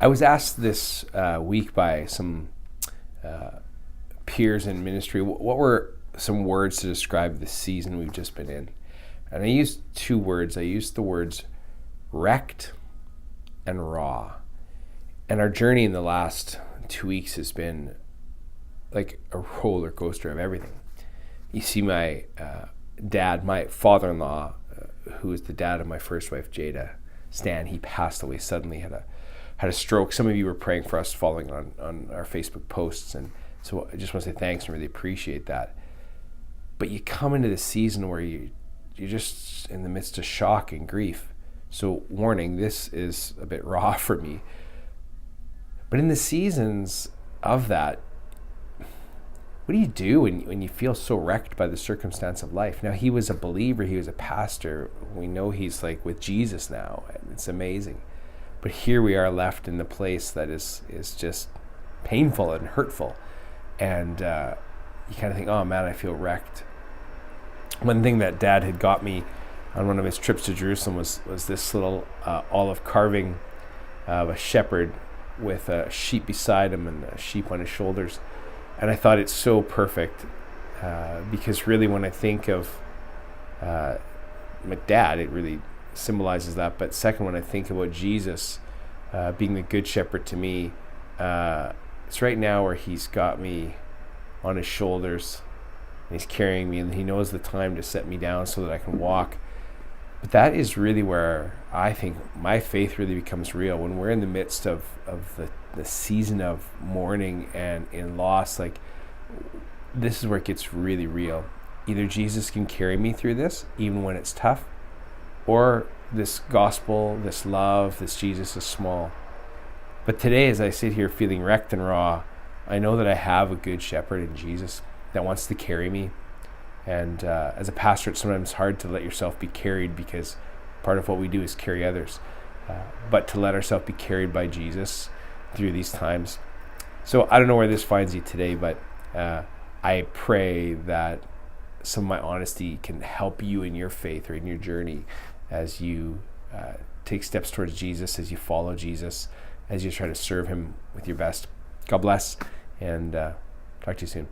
I was asked this week by some peers in ministry, what were some words to describe the season we've just been in? And I used two words. I used the words wrecked and raw. And our journey in the last 2 weeks has been like a roller coaster of everything. You see my dad, my father-in-law, who is the dad of my first wife, Jada, Stan, he passed away suddenly, had a stroke. Some of you were praying for us following on our Facebook posts. And so I just want to say thanks and really appreciate that. But you come into the season where you're just in the midst of shock and grief. So warning, this is a bit raw for me. But in the seasons of that, what do you do when you feel so wrecked by the circumstance of life? Now, he was a believer. He was a pastor. We know he's like with Jesus now. And it's amazing. But here we are left in the place that is just painful and hurtful. And you kind of think, oh man, I feel wrecked. One thing that Dad had got me on one of his trips to Jerusalem was this little olive carving of a shepherd with a sheep beside him and a sheep on his shoulders. And I thought it's so perfect because really when I think of my dad, it really symbolizes that. But second, when I think about Jesus being the good shepherd to me, it's right now where he's got me on his shoulders and he's carrying me, and he knows the time to set me down so that I can walk. But that is really where I think my faith really becomes real. When we're in the midst of the season of mourning and in loss, like this is where it gets really real. Either Jesus can carry me through this, even when it's tough, or this gospel, this love, this Jesus is small. But today, as I sit here feeling wrecked and raw, I know that I have a good shepherd in Jesus that wants to carry me. And as a pastor, it's sometimes hard to let yourself be carried because part of what we do is carry others. But to let ourselves be carried by Jesus through these times. So I don't know where this finds you today, but I pray that some of my honesty can help you in your faith or in your journey as you take steps towards Jesus, as you follow Jesus, as you try to serve him with your best. God bless, and talk to you soon.